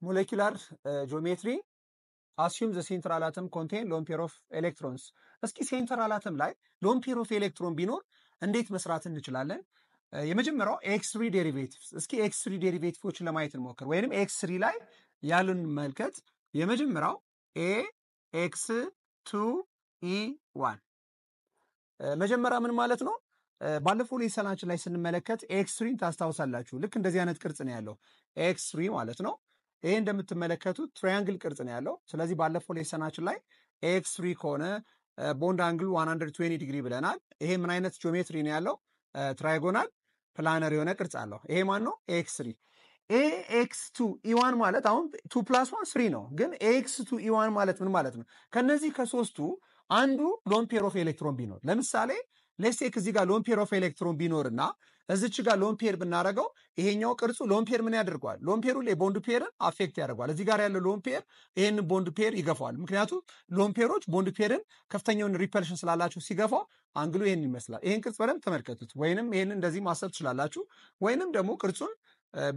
molecular geometry assume the central atom contain lone pair of electrons እስኪ central atom ላይ lone pair of electron ቢኖር እንዴት መስራት እንችላለን? የመጀመሪያው x3 derivatives እስኪ x3 derivatives ለማየት እንሞክር ወይንም x3 ላይ ያሉን መልከት የመጀመሪያው a x2 e1 መጀመሪያ ምን ማለት ነው? ባለፈው ሌሰናችን ላይ ስንመለከት x3 ታስታውሳላችሁ ልክ እንደዚህ አይነት ቅርጽ ነው ያለው x3 ማለት ነው። ይሄ እንደምትመለከቱት ትራያንግል ቅርጽ ነው ያለው። ስለዚህ ባለፈው ሌሰናችን ላይ x3 ከሆነ ቦንድ አንግል 120 ዲግሪ ብለናል። ይሄ ምን አይነት ጂኦሜትሪ ነው ያለው? ትራያጎናል ፕላነር የሆነ ቅርጽ አለው። ይሄ ማን ነው? x3 ax2 e1 ማለት አሁን 2 + 1 3 ነው። ግን ax2 e1 ማለት ምን ማለት ነው? ከነዚህ ከሶስቱ አንዱ ሎን ፔር ኦፍ ኤሌክትሮን ቢኖር ለምሳሌ ሌትስ ቴክ እዚህ ጋር ሎን ፔር ኦፍ ኤሌክትሮን ቢኖርና እዚች ጋር ሎን ፔር ብናረጋው ይሄኛው ቅርጹ ሎን ፔር ምን ያደርገዋል? ሎን ፔሩ ላይ ቦንድ ፔርን አፌክት ያደርገዋል። እዚህ ጋር ያለው ሎን ፔር ይሄንን ቦንድ ፔር ይገፋዋል። ምክንያቱም ሎን ፔሮች ቦንድ ፔርን ከፍተኛውን ሪፐልሽን ስላላቸው ሲገፋው አንግሉ ይሄን ይመስላል። ይሄን ቅርጽ በደንብ ተመልከቱት። ወይንም ይሄንን እንደዚህ ማሰብ ትችላላችሁ፣ ወይንም ደግሞ ቅርጹን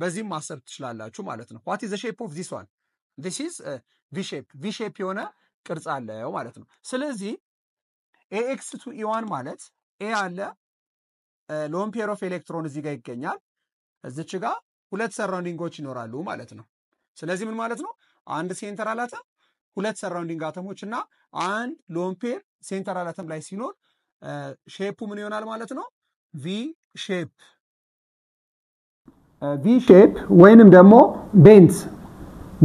በዚህ ማሰብ ትችላላችሁ ማለት ነው። what is the shape of this one? this is v shape የሆነ ቅርጽ አለው ማለት ነው። ስለዚህ ax2 e1 ማለት a አለ ሎን ፔር ኦፍ ኤሌክትሮን እዚህ ጋር ይገኛል። እዚች ጋር ሁለት ሰራውንዲንጎች ይኖራሉ ማለት ነው። ስለዚህ ምን ማለት ነው? አንድ ሴንትራል አተም ሁለት ሰራውንዲንግ አተሞች እና አንድ ሎን ፔር ሴንትራል አተም ላይ ሲኖር ሼፑ ምን ይሆናል ማለት ነው? ቪ ሼፕ ወይንም ደግሞ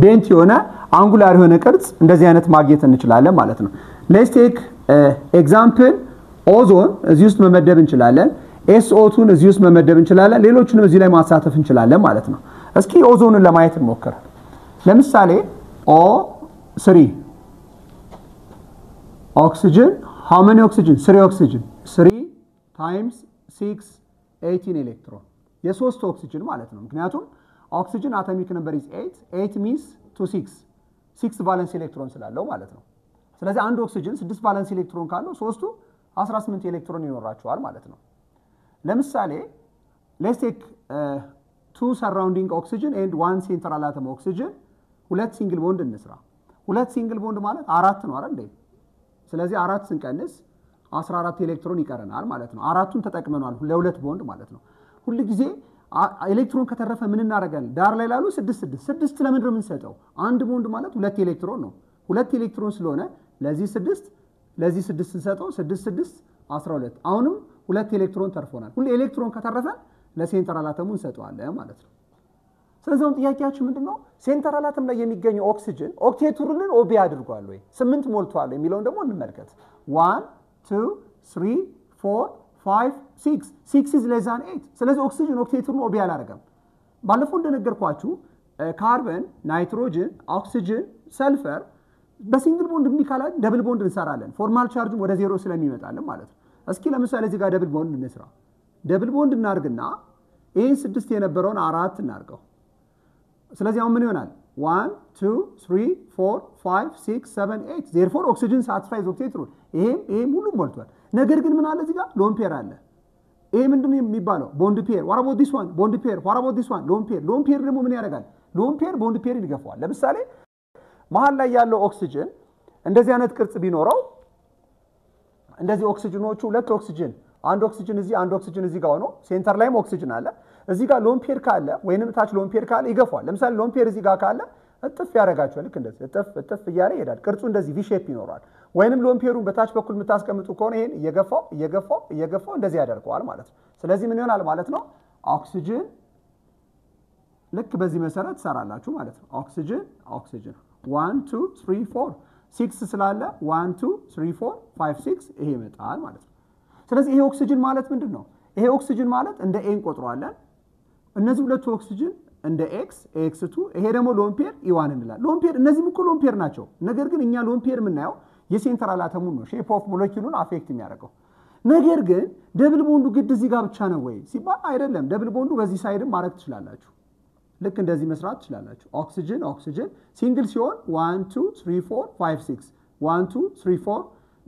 ቤንት የሆነ አንጉላር የሆነ ቅርጽ እንደዚህ አይነት ማግኘት እንችላለን ማለት ነው። ሌትስ ቴክ ኤግዛምፕል ኦዞን እዚህ ውስጥ መመደብ እንችላለን። SO2ን እዚህ ውስጥ መመደብ እንችላለን። ሌሎቹንም እዚህ ላይ ማሳተፍ እንችላለን ማለት ነው። እስኪ ኦዞንን ለማየት እንሞክር። ለምሳሌ O3 ኦክሲጅን how many oxygen 3 oxygen 3 times 6 18 ኤሌክትሮን የሶስት ኦክሲጅን ማለት ነው። ምክንያቱም ኦክሲጅን አቶሚክ ነምበር is 8 means to 6 ቫለንስ ኤሌክትሮን ስላለው ማለት ነው። ስለዚህ አንድ ኦክሲጅን 6 ቫለንስ ኤሌክትሮን ካለው ሶስቱ 18 ኤሌክትሮን ይኖራቸዋል ማለት ነው። ለምሳሌ let's take 2 surrounding oxygen and 1 central atom oxygen ሁለት ሲንግል ቦንድ እንስራ። ሁለት ሲንግል ቦንድ ማለት 4 ነው አይደል? ስለዚህ 4 ስንቀንስ 14 ኤሌክትሮን ይቀረናል ማለት ነው። አራቱን ተጠቅመናል ለሁለት ቦንድ ማለት ነው። ሁሉ ጊዜ ኤሌክትሮን ከተረፈ ምን እናደርጋለን? ዳር ላይ ላሉ 6 ለምን ነው የምንሰጠው? አንድ ቦንድ ማለት ሁለት ኤሌክትሮን ነው። ሁለት ኤሌክትሮን ስለሆነ ለዚህ 6 እንሰጠው 6 12 አሁንም ሁለት ኤሌክትሮን ተርፎናል። ሁሉ ኤሌክትሮን ከተረፈ ለሴንትራል አተሙ እንሰጠዋለን ማለት ነው። ስለዚህ ጥያቄያችሁ ምንድነው? ሴንትራል አተም ላይ የሚገኘው ኦክሲጅን ኦክቴቱርን ኦቢ አድርጓል ወይ 8 ሞልቷል የሚለውን ደግሞ እንመልከት። 1 2 3 4 5 6 is less than 8 ስለዚህ ኦክሲጅን ኦክቴቱርን ኦቢ አላደረገም። ባለፈው እንደነገርኳችሁ ካርበን፣ ናይትሮጅን፣ ኦክሲጅን፣ ሰልፈር በሲንግል ቦንድ የሚካላል ደብል ቦንድ እንሰራለን። ፎርማል ቻርጅም ወደ ዜሮ ስለሚመጣልን ማለት ነው። እስኪ ለምሳሌ እዚህ ጋር ደብል ቦንድ እንስራ። ደብል ቦንድ እናርግና ይሄን 6 የነበረውን 4 እናርገው። ስለዚህ አሁን ምን ይሆናል? 1 2 3 4 5 6 7 8 therefore oxygen satisfies octet rule ይሄም ሁሉ ሞልቷል። ነገር ግን ምን አለ እዚህ ጋር ሎን ፔር አለ። ይሄ ምንድነው የሚባለው? ቦንድ ፔር what about this one? ቦንድ ፔር what about this one? ሎን ፔር ደግሞ ምን ያደርጋል? ሎን ፔር ቦንድ ፔር ይገፋዋል። ለምሳሌ መሃል ላይ ያለው ኦክሲጅን እንደዚህ አይነት ቅርጽ ቢኖረው እንደዚህ ኦክሲጅኖቹ ሁለት ኦክሲጅን አንድ ኦክሲጅን እዚህ ጋር ሆኖ ሴንተር ላይም ኦክሲጅን አለ። እዚህ ጋር ሎን ፔር ካለ ወይንም ታች ሎን ፔር ካለ ይገፋዋል። ለምሳሌ ሎን ፔር እዚህ ጋር ካለ እጥፍ ያደርጋቸዋል። ልክ እንደዚህ እጥፍ እያለ ይሄዳል። ቅርጹ እንደዚህ ቪ ሼፕ ይኖራል። ወይንም ሎን ፔሩን በታች በኩል የምታስቀምጡ ከሆነ ይሄን እየገፋው እንደዚህ ያደርገዋል ማለት ነው። ስለዚህ ምን ይሆናል ማለት ነው? ኦክሲጅን ልክ በዚህ መሰረት ሰራላችሁ ማለት ነው። ኦክሲጅን 1 2 3 4 6 ስላለ 1 2 3 4 5 6 ይሄ ይመጣል ማለት ነው። ስለዚህ ይሄ ኦክሲጅን ማለት ምንድነው? ይሄ ኦክሲጅን ማለት እንደ ኤን ቆጥሯለን። እነዚህ ሁለቱ ኦክሲጅን እንደ ax2 ይሄ ደግሞ ሎን ፔር e1 እንላለን። ሎን ፔር እነዚህም እኮ ሎን ፔር ናቸው። ነገር ግን እኛ ሎን ፔር የምናየው የሴንትራል አተሙን ነው ሼፕ ኦፍ ሞለኪውሉን አፌክት የሚያደርገው። ነገር ግን ደብል ቦንዱ ግድ እዚህ ጋር ብቻ ነው ወይ ሲባል አይደለም። ደብል ቦንዱ በዚህ ሳይድም ማድረግ ትችላላችሁ። ልክ እንደዚህ መስራት ትችላላችሁ። ኦክሲጅን ሲንግል ሲሆን 1 2 3 4 5 6 1 2 3 4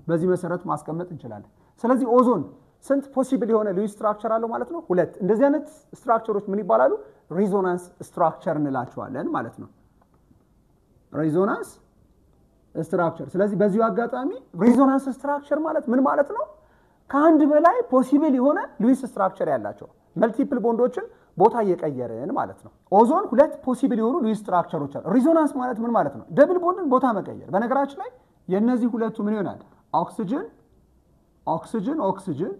በዚህ መሰረት ማስቀመጥ እንችላለን። ስለዚህ ኦዞን ስንት ፖሲብል የሆነ ሉዊስ ስትራክቸር አለው ማለት ነው? ሁለት። እንደዚህ አይነት ስትራክቸሮች ምን ይባላሉ? ሪዞናንስ ስትራክቸር እንላቸዋለን ማለት ነው። ሬዞናንስ ስትራክቸር። ስለዚህ በዚሁ አጋጣሚ ሬዞናንስ ስትራክቸር ማለት ምን ማለት ነው? ከአንድ በላይ ፖሲብል የሆነ ሉዊስ ስትራክቸር ያላቸው መልቲፕል ቦንዶችን ቦታ እየቀየርን ማለት ነው። ኦዞን ሁለት ፖሲብል የሆኑ ሉዊስ ስትራክቸሮች አሉ። ሬዞናንስ ማለት ምን ማለት ነው? ደብል ቦንድን ቦታ መቀየር። በነገራችን ላይ የነዚህ ሁለቱ ምን ይሆናል? ኦክሲጅን ኦክሲጅን ኦክሲጅን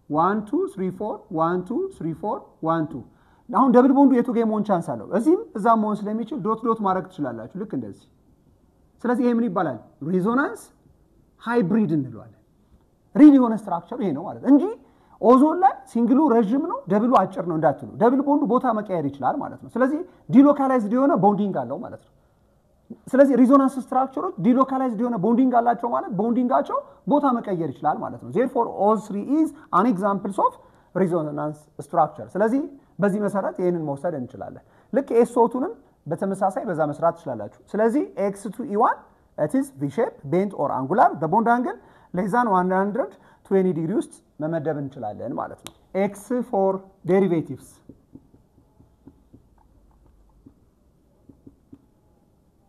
1 2 3 4 1 2 3 4 1 2 አሁን ደብል ቦንዱ የቱ ጋር መሆን ቻንስ አለው? እዚህም እዛም መሆን ስለሚችል ዶት ዶት ማድረግ ትችላላችሁ ልክ እንደዚህ። ስለዚህ ይሄ ምን ይባላል? ሬዞናንስ ሃይብሪድ እንለዋለን። ሪል የሆነ ስትራክቸር ይሄ ነው ማለት እንጂ ኦዞን ላይ ሲንግሉ ረጅም ነው ደብሉ አጭር ነው እንዳትሉ። ደብል ቦንዱ ቦታ መቀየር ይችላል ማለት ነው። ስለዚህ ዲሎካላይዝድ የሆነ ቦንዲንግ አለው ማለት ነው። ስለዚህ ሬዞናንስ ስትራክቸሮች ዲሎካላይዝድ የሆነ ቦንዲንግ አላቸው ማለት ቦንዲንጋቸው ቦታ መቀየር ይችላል ማለት ነው። therefore O3 is an example of resonance structure። ስለዚህ በዚህ መሰረት ይሄንን መውሰድ እንችላለን። ልክ SO2ንም በተመሳሳይ በዛ መስራት ትችላላችሁ። ስለዚህ X2E1 it is V shape bent or angular the bond angle less than 120 degree ውስጥ መመደብ እንችላለን ማለት ነው። X4 derivatives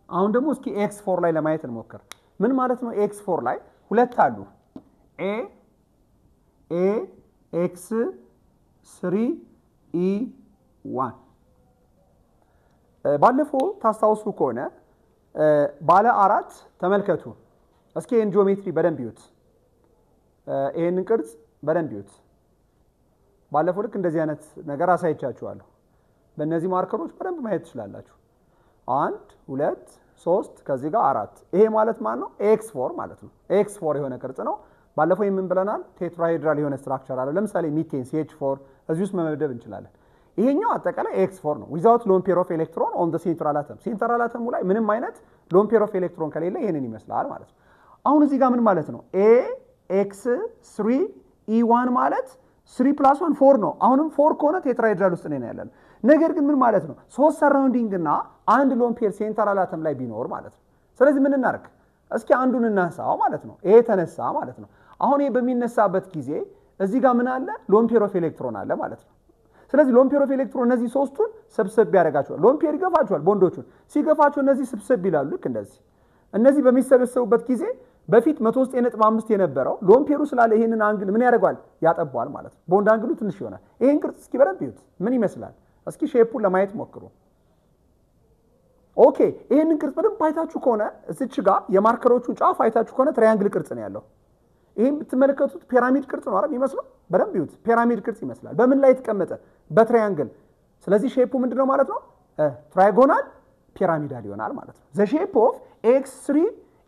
አሁን ደግሞ እስኪ X4 ላይ ለማየት እንሞክር። ምን ማለት ነው? X4 ላይ ሁለት አሉ A X3 E1 ባለፈው ታስታውሱ ከሆነ ባለ አራት ተመልከቱ። እስኪ ይሄን ጂኦሜትሪ በደንብ ይዩት። ይሄንን ቅርጽ በደንብ ይዩት። ባለፈው ልክ እንደዚህ አይነት ነገር አሳይቻችኋለሁ። በእነዚህ ማርከሮች በደንብ ማየት ትችላላችሁ። 1 2 3 ከዚህ ጋር 4 ይሄ ማለት ማን ነው? X4 ማለት ነው። X4 የሆነ ቅርጽ ነው። ባለፈው ምን ብለናል? ቴትራሄድራል የሆነ ስትራክቸር አለ። ለምሳሌ ሚቴን CH4 እዚህ ውስጥ መመደብ እንችላለን። ይሄኛው አጠቃላይ X4 ነው without lone pair of electron on the central atom። ሴንትራል አተሙ ላይ ምንም አይነት lone pair of electron ከሌለ ይሄንን ይመስላል ማለት ነው። አሁን እዚህ ጋር ምን ማለት ነው? AX3 E1 ማለት 3 + 1 4 ነው። አሁንም 4 ከሆነ ቴትራሄድራል ውስጥ ነው ያለን። ነገር ግን ምን ማለት ነው? 3 ሰራውንዲንግ እና አንድ ሎን ፔር ሴንትራል አተም ላይ ቢኖር ማለት ነው። ስለዚህ ምን እናርክ? እስኪ አንዱን እናንሳው ማለት ነው። ይሄ ተነሳ ማለት ነው። አሁን ይሄ በሚነሳበት ጊዜ እዚህ ጋር ምን አለ? ሎን ፔር ኦፍ ኤሌክትሮን አለ ማለት ነው። ስለዚህ ሎን ፔር ኦፍ ኤሌክትሮን እነዚህ ሶስቱን ሰብሰብ ያደርጋቸዋል። ሎን ፔር ይገፋቸዋል ቦንዶቹን። ሲገፋቸው እነዚህ ሰብሰብ ይላሉ ልክ እንደዚህ። እነዚህ በሚሰበሰቡበት ጊዜ በፊት 109.5 የነበረው ሎን ፔሩ ስላለ ይሄንን አንግል ምን ያደርጋል? ያጠባዋል ማለት ነው። ቦንድ አንግሉ ትንሽ ይሆናል። ይሄን ቅርጽ እስኪ በደንብ ይዩት። ምን ይመስላል? እስኪ ሼፑን ለማየት ሞክሩ። ኦኬ ይሄንን ቅርጽ በደንብ አይታችሁ ከሆነ እዚች ጋር የማርከሮቹን ጫፍ አይታችሁ ከሆነ ትራያንግል ቅርጽ ነው ያለው። ይሄን ብትመለከቱት ፒራሚድ ቅርጽ ነው አይደል የሚመስለው? በደንብ ይዩት። ፒራሚድ ቅርጽ ይመስላል። በምን ላይ የተቀመጠ? በትራያንግል። ስለዚህ ሼፑ ምንድነው ማለት ነው? ትራያጎናል ፒራሚዳል ይሆናል ማለት ነው። the shape of X3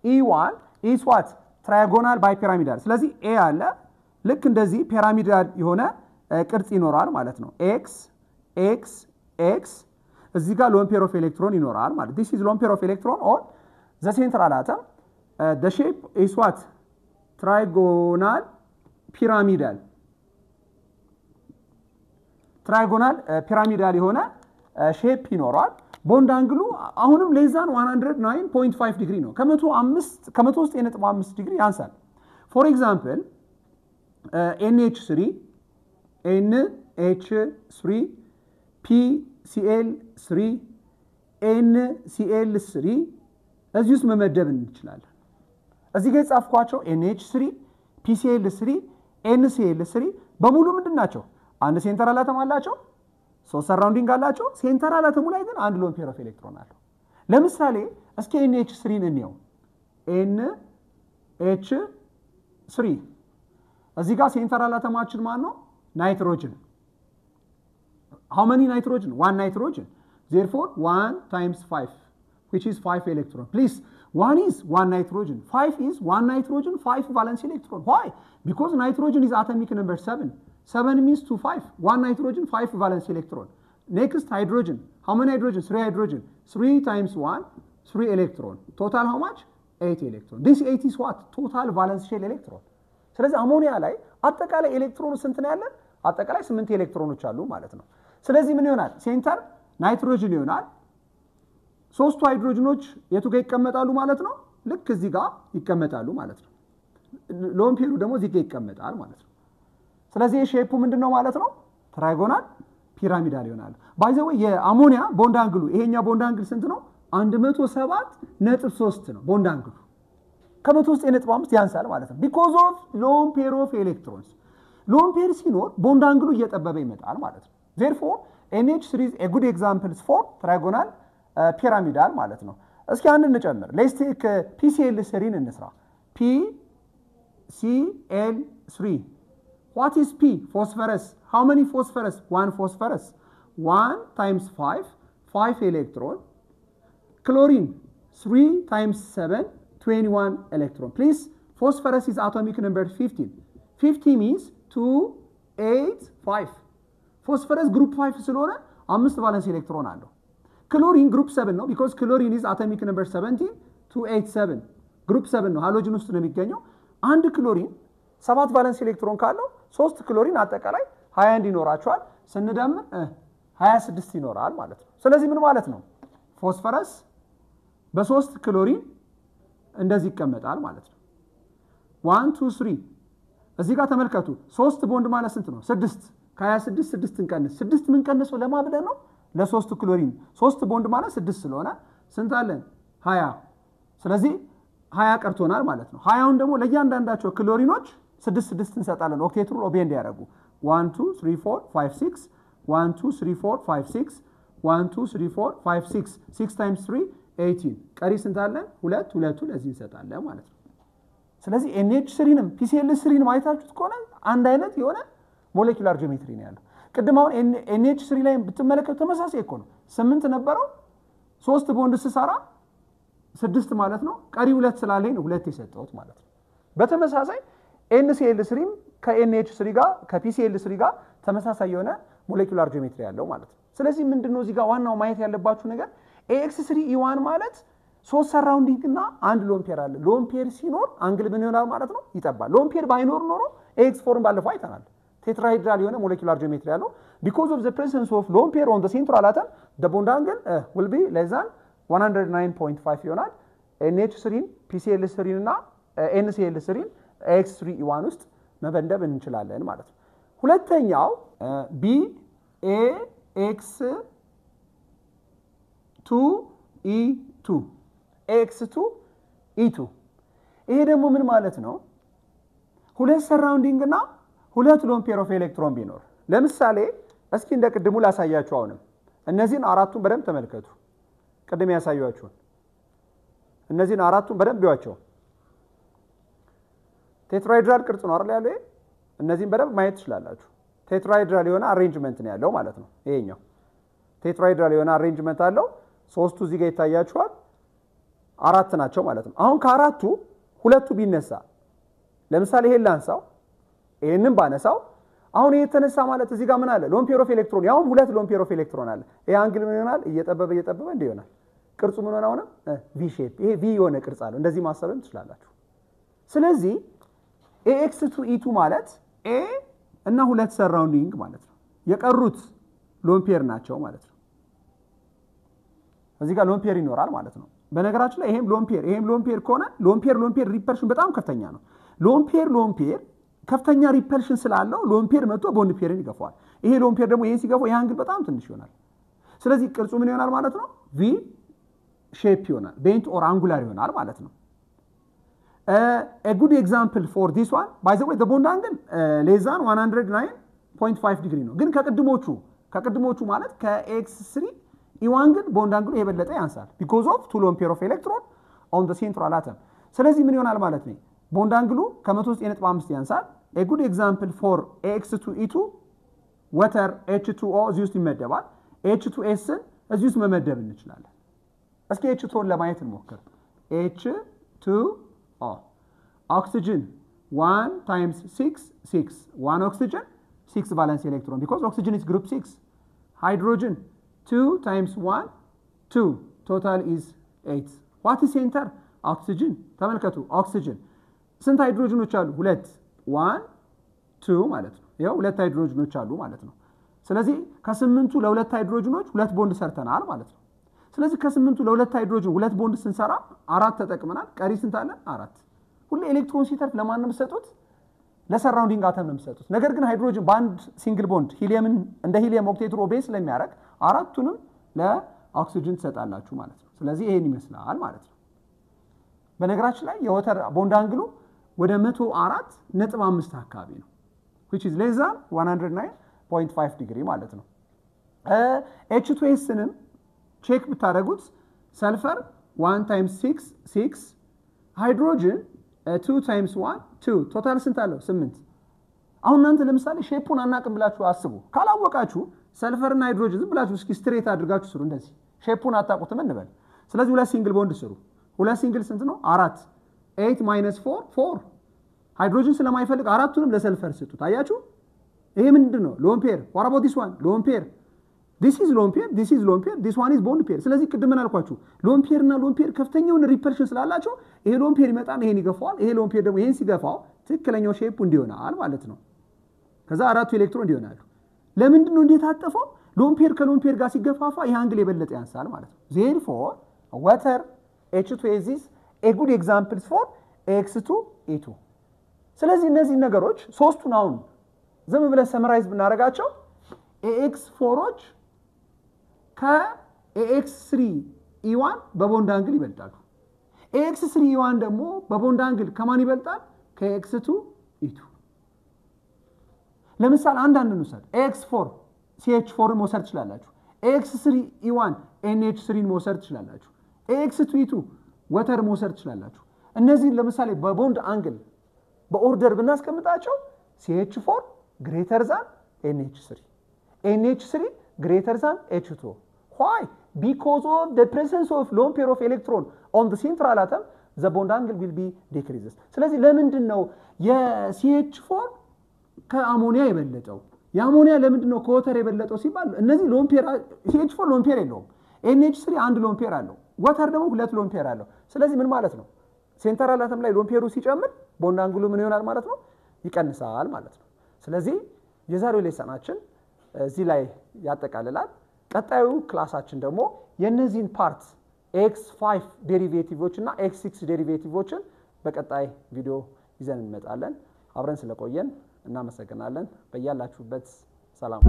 E1 is what? ትራያጎናል ባይ ፒራሚዳል። ስለዚህ A አለ ልክ እንደዚህ ፒራሚዳል የሆነ ቅርጽ ይኖራል ማለት ነው። X X X እዚህ ጋር ሎን ፔር ኦፍ ኤሌክትሮን ይኖራል ማለት this is lone pair of electron on the central atom. The shape is what? trigonal pyramidal. trigonal pyramidal የሆነ ሼፕ ይኖራል። ቦንድ አንግሉ አሁንም ሌዛን 109.5 ዲግሪ ነው። ከ109.5 ዲግሪ ያንሳል። ፎር ኤግዛምፕል NH3 PCl3 NCl3 እዚህ ውስጥ መመደብ እንችላለን። እዚህ ጋር ጻፍኳቸው NH3 PCl3 NCl3 በሙሉ ምንድናቸው? አንድ ሴንትራል አተም አላቸው፣ 3 ሰራውንዲንግ አላቸው። ሴንትራል አተሙ ላይ ግን አንድ ሎን ፔር ኦፍ ኤሌክትሮን አለው። ለምሳሌ እስኪ NH3 እንየው። NH3 እዚህ ጋር ሴንትራል አተማችን ማን ነው? ናይትሮጅን። how many nitrogen? 1 nitrogen. Therefore 1 times 5 which is 5 electron. Please 1 is 1 nitrogen, 5 is 1 nitrogen, 5 valence electron. Why? Because nitrogen is atomic number 7. 7 means to 5. 1 nitrogen, 5 valence electron. Next hydrogen. How many hydrogen? 3 hydrogen. 3 times 1, 3 electron. Total how much? 8 electron. This 8 is what? Total valence shell electron. ስለዚህ አሞኒያ ላይ አጠቃላይ ኤሌክትሮኑ ስንት ነው ያለን? አጠቃላይ 8 ኤሌክትሮኖች አሉ ማለት ነው። ስለዚህ ምን ይሆናል? ሴንተር ናይትሮጅን ይሆናል። ሶስቱ ሃይድሮጅኖች የቱ ጋር ይቀመጣሉ ማለት ነው? ልክ እዚህ ጋር ይቀመጣሉ ማለት ነው። ሎን ፔሩ ደግሞ እዚህ ጋር ይቀመጣል ማለት ነው። ስለዚህ ሼፑ ምንድነው ማለት ነው? ትራይጎናል ፒራሚዳል ይሆናል። ባይ ዘ ወይ የአሞኒያ ቦንድ አንግሉ ይሄኛ ቦንድ አንግል ስንት ነው? 107.3 ነው ቦንድ አንግሉ ከ109.5 ያንሳል ማለት ነው because of lone pair of electrons lone pair ሲኖር ቦንድ አንግሉ እየጠበበ ይመጣል ማለት ነው therefore NH3 is a good example for trigonal pyramidal ማለት ነው እስኪ አንድ እንጨምር let's take PCl3 እንስራ PCl3 what is P phosphorus how many phosphorus one phosphorus 1 times 5 electron chlorine 3 times 7 21 electron please phosphorus is atomic number 15 50 means 2 8 5 phosphorus group 5 ስለሆነ 5 ቫለንስ ኤሌክትሮን አለው chlorine group 7 ነው because chlorine is atomic number 17 287 group 7 ነው ሃሎጅን ውስጥ ነው የሚገኘው አንድ ክሎሪን 7 ቫለንስ ኤሌክትሮን ካለው 3 ክሎሪን አጠቃላይ 21 ይኖራቸዋል ስንደምር 26 ይኖራል ማለት ነው ስለዚህ ምን ማለት ነው ፎስፈረስ በ3 ክሎሪን እንደዚህ ይቀመጣል ማለት ነው 1 2 3 እዚህ ጋር ተመልከቱ 3 ቦንድ ማለት ስንት ነው 6 ከ26 6 እንቀንስ 6 ምን ቀንሰው ለማብለ ነው ለ3 ክሎሪን 3 ቦንድ ማለት 6 ስለሆነ ስንት አለን 20 ስለዚህ 20 ቀርቶናል ማለት ነው 20ውን ደግሞ ለእያንዳንዳቸው ክሎሪኖች 6 6 እንሰጣለን ኦክቴት ሩል ኦቤ እንዲያደርጉ 1 2 3 4 5 6 1 2 3 4 5 6 1 2 3 4 5 6 6 times 3 18 ቀሪ ስንት አለን 2 2 ለዚህ እንሰጣለን ማለት ነው ስለዚህ NH3ንም PCl3ንም አይታችሁት ከሆነ አንድ አይነት የሆነ ሞለኪውላር ጂኦሜትሪ ነው ያለው ቅድማውን NH3 ላይ ብትመለከቱ ተመሳሳይ እኮ ነው 8 ነበረው 3 ቦንድ ሲሰራ 6 ማለት ነው ቀሪ 2 ስላለኝ ነው 2 የሰጠሁት ማለት ነው በተመሳሳይ NCl3ም ከNH3 ጋር ከPCl3 ጋር ተመሳሳይ የሆነ ሞለኪውላር ጂኦሜትሪ ያለው ማለት ነው ስለዚህ ምንድነው እዚህ ጋር ዋናው ማየት ያለባችሁ ነገር AX3E1 ማለት 3 ሰራውንዲንግ እና አንድ ሎን ፔር አለ ሎን ፔር ሲኖር አንግል ምን ይሆናል ማለት ነው ይጠባል ሎን ፔር ባይኖር ኖሮ AX4ን ባለፈው አይተናል tetrahedral የሆነ molecular geometry ያለው because of the presence of lone pair on the central atom the bond angle will be less than 109.5 ይሆናል NH3 PCl3 እና NCl3 AX3E1 ውስጥ መበንደብ እንችላለን ማለት ነው ሁለተኛው BAX2E2 AX2E2 ይሄ ደግሞ ምን ማለት ነው ሁለት ሰራውንዲንግ እና ሁለት ሎን ፔር ኦፍ ኤሌክትሮን ቢኖር ለምሳሌ እስኪ እንደ ቅድሙ ላሳያችሁ አሁንም እነዚህን አራቱን በደንብ ተመልከቱ ቅድም ያሳያችሁን እነዚህን አራቱን በደንብ ይዋቸው ቴትራሄድራል ቅርጽ ነው አይደል ያለው እነዚህን በደንብ ማየት ትችላላችሁ ቴትራሄድራል የሆነ አሬንጅመንት ነው ያለው ማለት ነው ይሄኛው ቴትራሄድራል የሆነ አሬንጅመንት አለው ሶስቱ እዚህ ጋር ይታያችኋል አራት ናቸው ማለት ነው አሁን ከአራቱ ሁለቱ ቢነሳ ለምሳሌ ይሄን ላንሳው ይሄንን ባነሳው አሁን ይሄ ተነሳ ማለት እዚህ ጋር ምን አለ ሎን ፔር ኦፍ ኤሌክትሮን ያው ሁለት ሎን ፔር ኦፍ ኤሌክትሮን አለ ይሄ አንግል ምን ይሆናል እየጠበበ እንደ ይሆናል ቅርጹ ምን ሆነ ቪ ሼፕ ይሄ ቪ የሆነ ቅርጽ አለው እንደዚህ ማሰብም ትችላላችሁ ስለዚህ AX2E2 ማለት A እና ሁለት ሰራውንዲንግ ማለት ነው የቀሩት ሎን ፔር ናቸው ማለት ነው እዚህ ጋር ሎን ፔር ይኖራል ማለት ነው በነገራችን ላይ ይሄም ሎን ፔር ከሆነ ሎን ፔር ሪፐልሽን በጣም ከፍተኛ ነው ሎን ፔር ከፍተኛ ሪፐልሽን ስላለው ሎን ፔር መጥቶ ቦንድ ፔርን ይገፋዋል ይሄ ሎን ፔር ደግሞ ይሄን ሲገፋው ይሄ አንግል በጣም ትንሽ ይሆናል ስለዚህ ቅርጹ ምን ይሆናል ማለት ነው ቪ ሼፕ ይሆናል ቤንት ኦር አንጉላር ይሆናል ማለት ነው a good example for this one by the way the bond angle less than 109.5 degree ነው ግን ከቅድሞቹ ማለት ከX3 E1 ግን ቦንድ አንግሉ የበለጠ ያንሳል because of two lone pair of electron on the central atom ስለዚህ ምን ይሆናል ማለት ነው ቦንድ አንግሉ ከ109.5 ያንሳል a good example for AX2E2 water H2O እዚህ ውስጥ ይመደባል H2S እዚህ ውስጥ መመደብ እንችላለን እስኪ H2O ለማየት እንሞክር H2O oxygen 1 times 6 1 oxygen 6 valence electron because oxygen is group 6 hydrogen 2 times 1 2 total is 8 what is center oxygen ተመልከቱ oxygen ስንት ሃይድሮጅኖች አሉ 2 1 2 ማለት ነው ያው ሁለት ሃይድሮጅኖች አሉ ማለት ነው ስለዚህ ከ8ቱ ለሁለት ሃይድሮጅኖች ሁለት ቦንድ ሰርተናል ማለት ነው ስለዚህ ከ8ቱ ለሁለት ሃይድሮጅን ሁለት ቦንድ ስንሰራ አራት ተጠቅመናል ቀሪ ስንት አለ አራት ሁሉ ኤሌክትሮን ሲተርፍ ለማን ነው የምትሰጡት ለሰራውንዲንግ አተም ነው የምትሰጡት ነገር ግን ሃይድሮጅን ባንድ ሲንግል ቦንድ ሂሊየምን እንደ ሂሊየም ኦክቴት ሮ ቤዝ ስለሚያደርግ አራቱንም ለኦክሲጅን ትሰጣላችሁ ማለት ነው ስለዚህ ይሄን ይመስላል ማለት ነው። በነገራችን ላይ የወተር ቦንድ አንግሉ ወደ 104.5 አካባቢ ነው which is less than 109.5 ዲግሪ ማለት ነው። H2S ንም ቼክ ብታደርጉት ሰልፈር 1 times 6 ሃይድሮጅን 2 times 1 2 ቶታል ስንት አለው 8 አሁን እናንተ ለምሳሌ ሼፑን አናቅም ብላችሁ አስቡ ካላወቃችሁ ሰልፈር እና ሃይድሮጅን ዝም ብላችሁ እስኪ ስትሬት አድርጋችሁ ስሩ እንደዚህ ሼፑን አጣቁትም እንበል ስለዚህ ሁለት ሲንግል ቦንድ ስሩ ሁለት ሲንግል ስንት ነው 4 8 minus 4 ሃይድሮጅን ስለማይፈልግ አራቱንም ለሰልፈር ስጡት አያችሁ ይሄ ምንድነው ሎን ፔር what about this one ሎን ፔር this is lone pair this one is bond pair ስለዚህ ቅድም እናልኳችሁ ሎን ፔር እና ሎን ፔር ከፍተኛውን ሪፐልሽን ስላላቸው ይሄ ሎን ፔር ይመጣና ይሄን ይገፋዋል ይሄ ሎን ፔር ደግሞ ይሄን ሲገፋው ትክክለኛው ሼፕ እንዲሆናል ማለት ነው ከዛ አራቱ ኤሌክትሮን እንዲሆናሉ ለምንድነው እንደታጠፈው ሎን ፔር ከሎን ፔር ጋር ሲገፋፋ ይሄ አንግል የበለጠ ያንሳል ማለት ነው therefore water H2S is a good example for X2E2 ስለዚህ እነዚህ ነገሮች ሶስቱን አሁን ዘም ብለን ሰመራይዝ ብናረጋቸው AX4ዎች ከAX3E1 በቦንድ አንግል ይበልጣሉ AX3E1 ደግሞ በቦንድ አንግል ከማን ይበልጣል ከAX2E2 ለምሳሌ አንድ እንውሰድ AX4 CH4 መውሰድ ትችላላችሁ AX3E1 NH3 መውሰድ ትችላላችሁ AX2E2 ወተር መውሰድ ትችላላችሁ እነዚህ ለምሳሌ በቦንድ አንግል በኦርደር ብናስቀምጣቸው CH4 greater than NH3 NH3 greater than H2 why because of the presence of lone pair of electron on the central atom the bond angle will be decreases ስለዚህ ለምንድነው የCH4 ከአሞኒያ የበለጠው የአሞኒያ ለምንድነው ከወተር የበለጠው ሲባል እነዚህ ሎን ፔር CH4 ሎን ፔር የለውም NH3 አንድ ሎን ፔር አለው ወተር ደግሞ ሁለት ሎን ፔር አለው ስለዚህ ምን ማለት ነው ሴንትራል አተም ላይ ሎን ፔሩ ሲጨምር ቦንድ አንግሉ ምን ይሆናል ማለት ነው ይቀንሳል ማለት ነው ስለዚህ የዛሬው ሌሰናችን እዚህ ላይ ያጠቃልላል ቀጣዩ ክላሳችን ደግሞ የነዚህን ፓርት x5 ዴሪቬቲቮች እና x6 ዴሪቬቲቮችን በቀጣይ ቪዲዮ ይዘን እንመጣለን አብረን ስለቆየን እናመሰግናለን በእያላችሁበት ሰላም